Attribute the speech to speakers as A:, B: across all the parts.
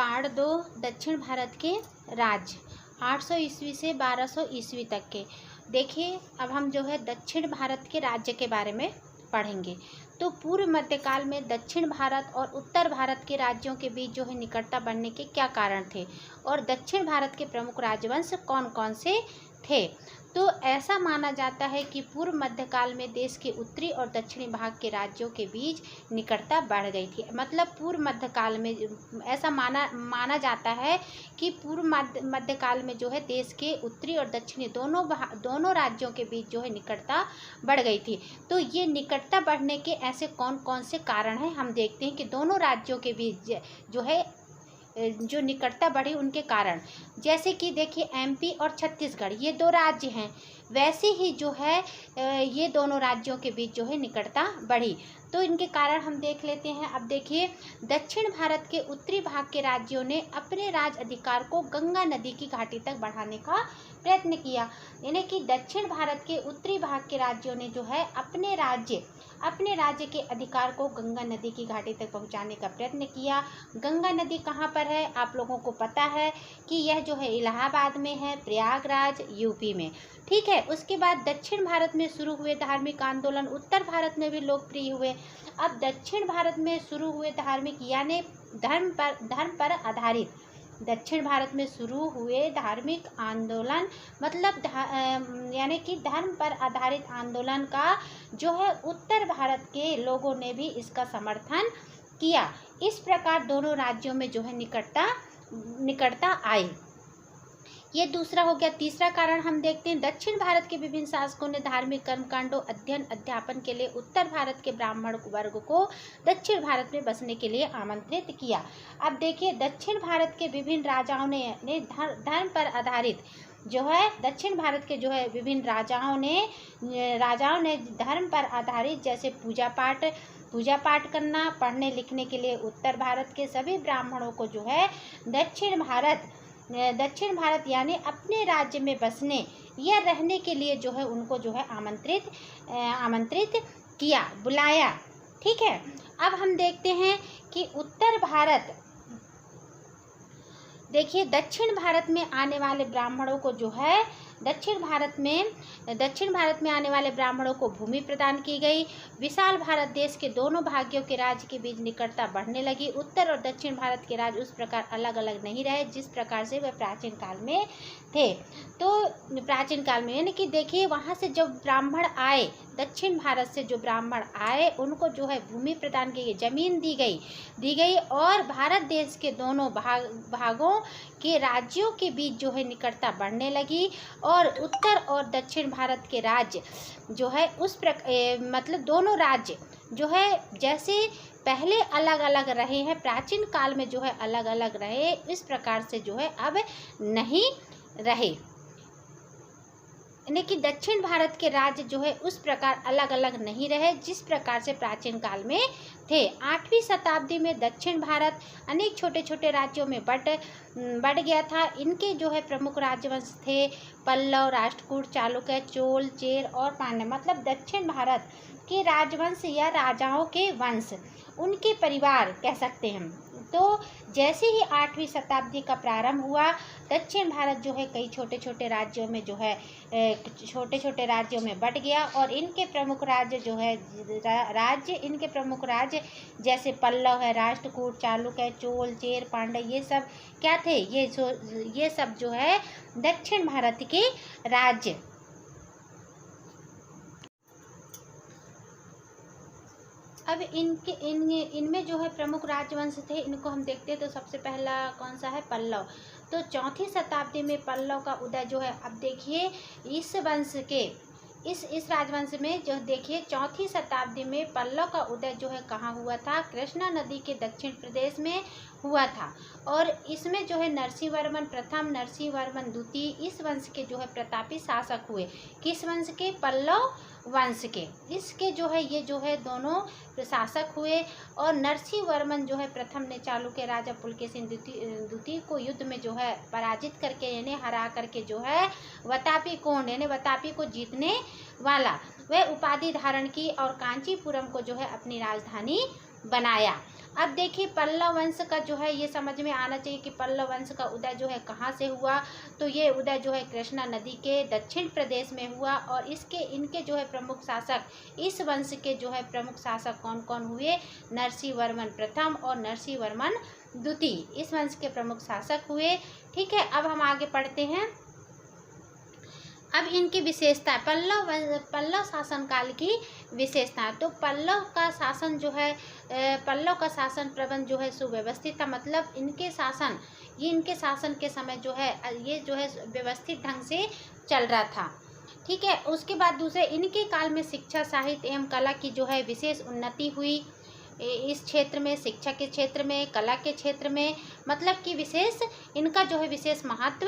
A: Part 2 दक्षिण भारत के राज्य 800 ईस्वी से 1200 ईस्वी तक के। देखिए अब हम जो है दक्षिण भारत के राज्य के बारे में पढ़ेंगे। तो पूर्व मध्यकाल में दक्षिण भारत और उत्तर भारत के राज्यों के बीच जो है निकटता बढ़ने के क्या कारण थे और दक्षिण भारत के प्रमुख राजवंश कौन कौन से थे। तो ऐसा माना जाता है कि पूर्व मध्यकाल में देश के उत्तरी और दक्षिणी भाग के राज्यों के बीच निकटता बढ़ गई थी। मतलब पूर्व मध्यकाल में ऐसा माना जाता है कि पूर्व मध्यकाल में जो है देश के उत्तरी और दक्षिणी दोनों राज्यों के बीच जो है निकटता बढ़ गई थी। तो ये निकटता बढ़ने के ऐसे कौन कौन से कारण हैं, हम देखते हैं कि दोनों राज्यों के बीच जो है जो निकटता बढ़ी उनके कारण। जैसे कि देखिए एमपी और छत्तीसगढ़ ये दो राज्य हैं, वैसे ही जो है ये दोनों राज्यों के बीच जो है निकटता बढ़ी। तो इनके कारण हम देख लेते हैं। अब देखिए दक्षिण भारत के उत्तरी भाग के राज्यों ने अपने राज अधिकार को गंगा नदी की घाटी तक बढ़ाने का प्रयत्न किया। यानी कि दक्षिण भारत के उत्तरी भाग के राज्यों ने जो है अपने राज्य के अधिकार को गंगा नदी की घाटी तक पहुंचाने का प्रयत्न किया। गंगा नदी कहाँ पर है, आप लोगों को पता है कि यह जो है इलाहाबाद में है, प्रयागराज यूपी में। ठीक है। उसके बाद दक्षिण भारत में शुरू हुए धार्मिक आंदोलन उत्तर भारत में भी लोकप्रिय हुए। अब दक्षिण भारत में शुरू हुए धार्मिक यानी धर्म पर आधारित दक्षिण भारत में शुरू हुए धार्मिक आंदोलन मतलब यानी कि धर्म पर आधारित आंदोलन का जो है उत्तर भारत के लोगों ने भी इसका समर्थन किया। इस प्रकार दोनों राज्यों में जो है निकटता आई। ये दूसरा हो गया। तीसरा कारण हम देखते हैं दक्षिण भारत के विभिन्न शासकों ने धार्मिक कर्मकांडों अध्ययन अध्यापन के लिए उत्तर भारत के ब्राह्मण वर्ग को दक्षिण भारत में बसने के लिए आमंत्रित किया। अब देखिए दक्षिण भारत के विभिन्न राजाओं ने धर्म पर आधारित जो है दक्षिण भारत के जो है विभिन्न राजाओं ने धर्म पर आधारित जैसे पूजा पाठ करना, पढ़ने लिखने के लिए उत्तर भारत के सभी ब्राह्मणों को जो है दक्षिण भारत यानी अपने राज्य में बसने या रहने के लिए जो है उनको जो है आमंत्रित किया, बुलाया। ठीक है। अब हम देखते हैं कि उत्तर भारत देखिए दक्षिण भारत में आने वाले ब्राह्मणों को जो है दक्षिण भारत में आने वाले ब्राह्मणों को भूमि प्रदान की गई। विशाल भारत देश के दोनों भाग्यों के राज्य के बीच निकटता बढ़ने लगी। उत्तर और दक्षिण भारत के राज्य उस प्रकार अलग अलग नहीं रहे जिस प्रकार से वह प्राचीन काल में थे। तो प्राचीन काल में यानी कि देखिए वहाँ से जब ब्राह्मण आए, दक्षिण भारत से जो ब्राह्मण आए उनको जो है भूमि प्रदान की गई, जमीन दी गई और भारत देश के दोनों भागों के राज्यों के बीच जो है निकटता बढ़ने लगी और उत्तर और दक्षिण भारत के राज्य जो है मतलब दोनों राज्य जो है जैसे पहले अलग अलग रहे हैं, प्राचीन काल में जो है अलग अलग रहे, इस प्रकार से जो है अब नहीं रहे। यानी कि दक्षिण भारत के राज्य जो है उस प्रकार अलग अलग नहीं रहे जिस प्रकार से प्राचीन काल में थे। 8वीं शताब्दी में दक्षिण भारत अनेक छोटे छोटे राज्यों में बढ़ गया था। इनके जो है प्रमुख राजवंश थे पल्लव, राष्ट्रकूट, चालुक्य, चोल, चेर और पांड्य। मतलब दक्षिण भारत के राजवंश या राजाओं के वंश, उनके परिवार कह सकते हैं। तो जैसे ही 8वीं शताब्दी का प्रारंभ हुआ दक्षिण भारत जो है कई छोटे छोटे राज्यों में जो है छोटे राज्यों में बट गया और इनके प्रमुख राज्य जैसे पल्लव है, राष्ट्रकूट, चालुक्य, चोल, चेर, पांड्य, ये सब क्या थे, ये सब जो है दक्षिण भारत के राज्य। अब इनमें जो है प्रमुख राजवंश थे, इनको हम देखते हैं। तो सबसे पहला कौन सा है, पल्लव। तो 4वीं शताब्दी में पल्लव का उदय जो है, अब देखिए इस वंश के इस राजवंश में जो देखिए 4वीं शताब्दी में पल्लव का उदय जो है कहाँ हुआ था, कृष्णा नदी के दक्षिण प्रदेश में हुआ था। और इसमें जो है नरसिंह वर्मन प्रथम, नरसिंह वर्मन द्वितीय इस वंश के जो है प्रतापी शासक हुए। किस वंश के, पल्लव वंश के। इसके जो है ये जो है दोनों शासक हुए और नरसिंह वर्मन जो है प्रथम ने चालुक्य राजा पुलकेशिन द्वितीय को युद्ध में जो है पराजित करके यानी हरा करके जो है वातापी को जीतने वाला वह उपाधि धारण की और कांचीपुरम को जो है अपनी राजधानी बनाया। अब देखिए पल्लव वंश का जो है ये समझ में आना चाहिए कि पल्लव वंश का उदय जो है कहाँ से हुआ। तो ये उदय जो है कृष्णा नदी के दक्षिण प्रदेश में हुआ। और इनके जो है प्रमुख शासक, इस वंश के जो है प्रमुख शासक कौन कौन हुए? नरसिंह वर्मन प्रथम और नरसिंह वर्मन द्वितीय, इस वंश के प्रमुख शासक हुए। ठीक है, अब हम आगे पढ़ते हैं। अब इनकी विशेषता, पल्लव शासन काल की विशेषता। तो पल्लव का शासन जो है, पल्लव का शासन प्रबंध जो है सुव्यवस्थित था। मतलब इनके शासन के समय जो है ये जो है व्यवस्थित ढंग से चल रहा था। ठीक है, उसके बाद दूसरे, इनके काल में शिक्षा, साहित्य एवं कला की जो है विशेष उन्नति हुई। इस क्षेत्र में, शिक्षा के क्षेत्र में, कला के क्षेत्र में, मतलब कि इनका जो है विशेष महत्व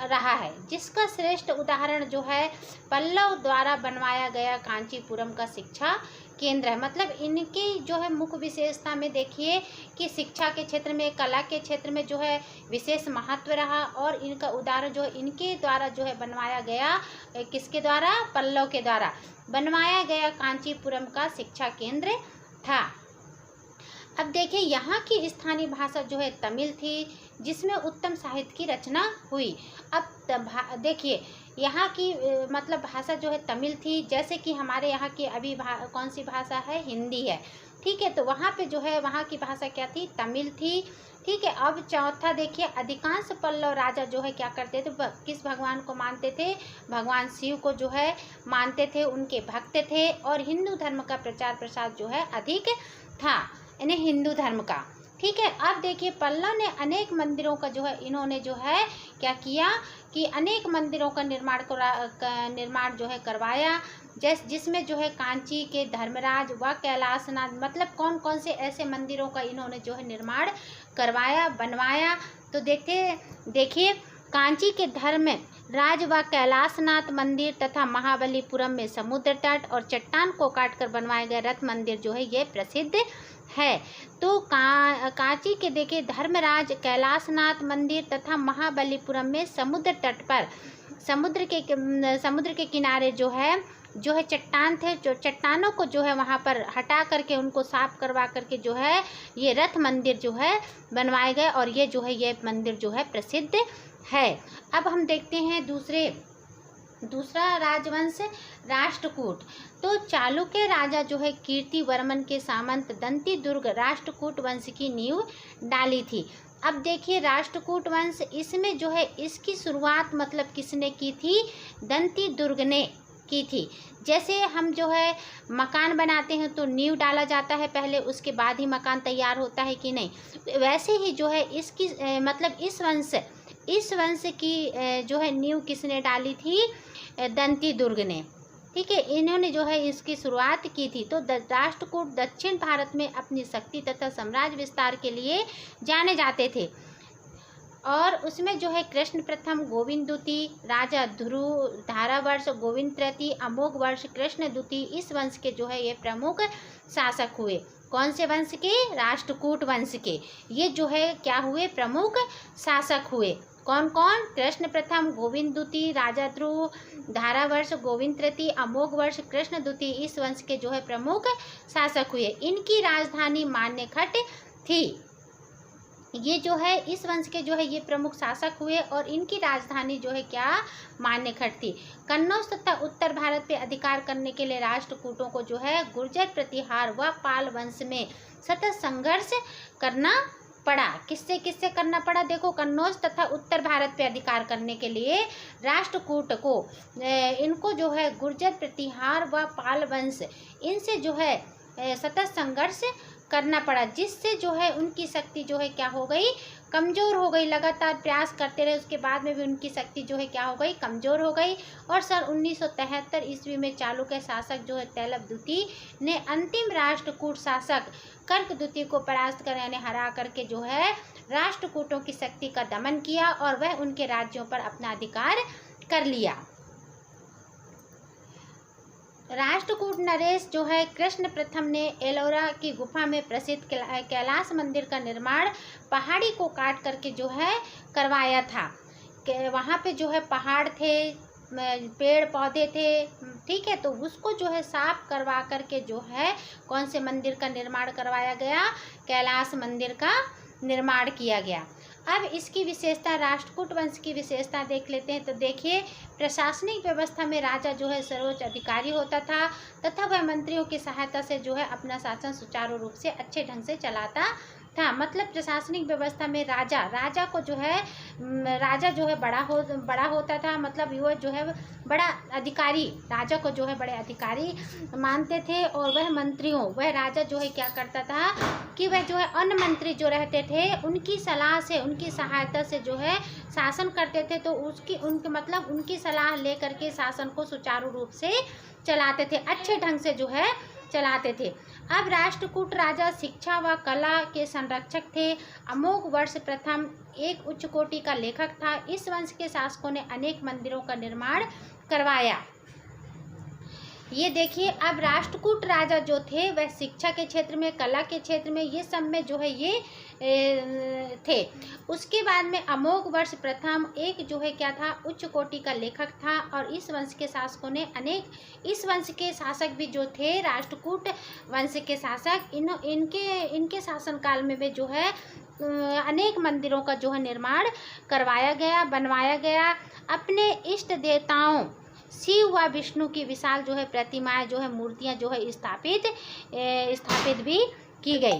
A: रहा है, जिसका श्रेष्ठ उदाहरण जो है पल्लव द्वारा बनवाया गया कांचीपुरम का शिक्षा केंद्र है। मतलब इनकी जो है मुख्य विशेषता में देखिए कि शिक्षा के क्षेत्र में, कला के क्षेत्र में जो है विशेष महत्व रहा। और इनका उदाहरण जो इनके द्वारा जो है बनवाया गया, किसके द्वारा? पल्लव के द्वारा बनवाया गया कांचीपुरम का शिक्षा केंद्र था। अब देखिए यहाँ की स्थानीय भाषा जो है तमिल थी, जिसमें उत्तम साहित्य की रचना हुई। अब देखिए यहाँ की मतलब भाषा जो है तमिल थी, जैसे कि हमारे यहाँ की अभी कौन सी भाषा है? हिंदी है। ठीक है, तो वहाँ पे जो है वहाँ की भाषा क्या थी? तमिल थी। ठीक है, अब चौथा देखिए, अधिकांश पल्लव राजा जो है क्या करते थे? किस भगवान को मानते थे? भगवान शिव को जो है मानते थे, उनके भक्त थे। और हिंदू धर्म का प्रचार प्रसार जो है अधिक था, यानी हिंदू धर्म का। ठीक है, अब देखिए पल्लव ने अनेक मंदिरों का जो है इन्होंने जो है क्या किया कि अनेक मंदिरों का निर्माण जो है करवाया, जिसमें जो है कांची के धर्मराज व कैलाशनाथ, मतलब कौन कौन से ऐसे मंदिरों का इन्होंने जो है निर्माण करवाया, बनवाया। तो देखिए कांची के धर्मराज व कैलाशनाथ मंदिर तथा महाबलीपुरम में समुद्र तट और चट्टान को काटकर बनवाए गए रथ मंदिर जो है ये प्रसिद्ध है। तो कांची के देखिए धर्मराज, कैलाशनाथ मंदिर तथा महाबलीपुरम में समुद्र तट पर समुद्र के किनारे जो है चट्टान थे, जो चट्टानों को जो है वहाँ पर हटा करके उनको साफ करवा करके जो है ये रथ मंदिर जो है बनवाए गए। और ये जो है ये मंदिर जो है प्रसिद्ध है। अब हम देखते हैं दूसरा राजवंश, राष्ट्रकूट। तो चालुक्य राजा जो है कीर्तिवर्मन के सामंत दंती दुर्ग राष्ट्रकूट वंश की नींव डाली थी। अब देखिए राष्ट्रकूट वंश, इसमें जो है इसकी शुरुआत मतलब किसने की थी? दंती दुर्ग ने की थी। जैसे हम जो है मकान बनाते हैं तो नींव डाला जाता है पहले, उसके बाद ही मकान तैयार होता है कि नहीं, वैसे ही जो है इसकी मतलब इस वंश की जो है नींव किसने डाली थी? दंती दुर्ग ने। ठीक है, इन्होंने जो है इसकी शुरुआत की थी। तो राष्ट्रकूट दक्षिण भारत में अपनी शक्ति तथा साम्राज्य विस्तार के लिए जाने जाते थे। और उसमें जो है कृष्ण प्रथम, गोविंद द्वितीय, राजा ध्रुव, धारावर्ष गोविंद तृतीय, अमोघ वर्ष कृष्ण द्वितीय, इस वंश के जो है ये प्रमुख शासक हुए। कौन से वंश के? राष्ट्रकूट वंश के। ये जो है क्या हुए? प्रमुख शासक हुए। कौन कौन? कृष्ण प्रथम, गोविंद द्वितीय, राजा ध्रुव, धारावर्ष गोविंद तृतीय, अमोघ वर्ष कृष्ण द्वितीय, इस वंश के जो है प्रमुख शासक हुए। इनकी राजधानी मान्यखट थी। ये जो है इस वंश के जो है ये प्रमुख शासक हुए और इनकी राजधानी जो है क्या? मान्यखट थी। कन्नौज तथा उत्तर भारत पे अधिकार करने के लिए राष्ट्रकूटों को जो है गुर्जर, प्रतिहार व पाल वंश में सतत संघर्ष करना पड़ा। किससे किससे करना पड़ा? देखो, कन्नौज तथा उत्तर भारत पे अधिकार करने के लिए राष्ट्रकूट को इनको जो है गुर्जर, प्रतिहार व पाल वंश, इनसे जो है सतत संघर्ष करना पड़ा, जिससे जो है उनकी शक्ति जो है क्या हो गई? कमज़ोर हो गई। लगातार प्रयास करते रहे, उसके बाद में भी उनकी शक्ति जो है क्या हो गई? कमज़ोर हो गई। और सन 1973 ईस्वी में चालुक्य शासक जो है तैलप द्वितीय ने अंतिम राष्ट्रकूट शासक कर्क द्वितीय को परास्त कर यानी हरा करके जो है राष्ट्रकूटों की शक्ति का दमन किया और वह उनके राज्यों पर अपना अधिकार कर लिया। राष्ट्रकूट नरेश जो है कृष्ण प्रथम ने एलोरा की गुफा में प्रसिद्ध कैलाश मंदिर का निर्माण पहाड़ी को काट करके जो है करवाया था। वहाँ पे जो है पहाड़ थे, पेड़ पौधे थे, ठीक है। तो उसको जो है साफ करवा करके जो है कौन से मंदिर का निर्माण करवाया गया, कैलाश मंदिर का निर्माण किया गया। अब इसकी विशेषता, राष्ट्रकूट वंश की विशेषता देख लेते हैं। तो देखिए, प्रशासनिक व्यवस्था में राजा जो है सर्वोच्च अधिकारी होता था तथा वह मंत्रियों की सहायता से जो है अपना शासन सुचारू रूप से अच्छे ढंग से चलाता था। मतलब प्रशासनिक व्यवस्था में राजा को जो है राजा जो है बड़ा होता था, मतलब वो जो है बड़ा अधिकारी, राजा को जो है बड़े अधिकारी मानते थे। और वह राजा जो है क्या करता था कि वह जो है अन्य मंत्री जो रहते थे उनकी सलाह से, उनकी सहायता से जो है शासन करते थे। तो उनकी सलाह लेकर के शासन को सुचारू रूप से चलाते थे, अच्छे ढंग से जो है चलाते थे। अब राष्ट्रकूट राजा शिक्षा व कला के संरक्षक थे। अमोघ वर्ष प्रथम एक उच्च कोटि का लेखक था। इस वंश के शासकों ने अनेक मंदिरों का निर्माण करवाया। ये देखिए, अब राष्ट्रकूट राजा जो थे वह शिक्षा के क्षेत्र में, कला के क्षेत्र में, ये सब में जो है ये थे। उसके बाद में अमोघ वर्ष प्रथम एक जो है क्या था, उच्च कोटि का लेखक था। और इस वंश के शासकों ने इस वंश के शासक भी जो थे, राष्ट्रकूट वंश के शासक, इनके शासनकाल में भी जो है अनेक मंदिरों का जो है निर्माण करवाया गया, बनवाया गया। अपने इष्ट देवताओं शिव व विष्णु की विशाल जो है प्रतिमाएं जो है, मूर्तियां जो है स्थापित भी की गई।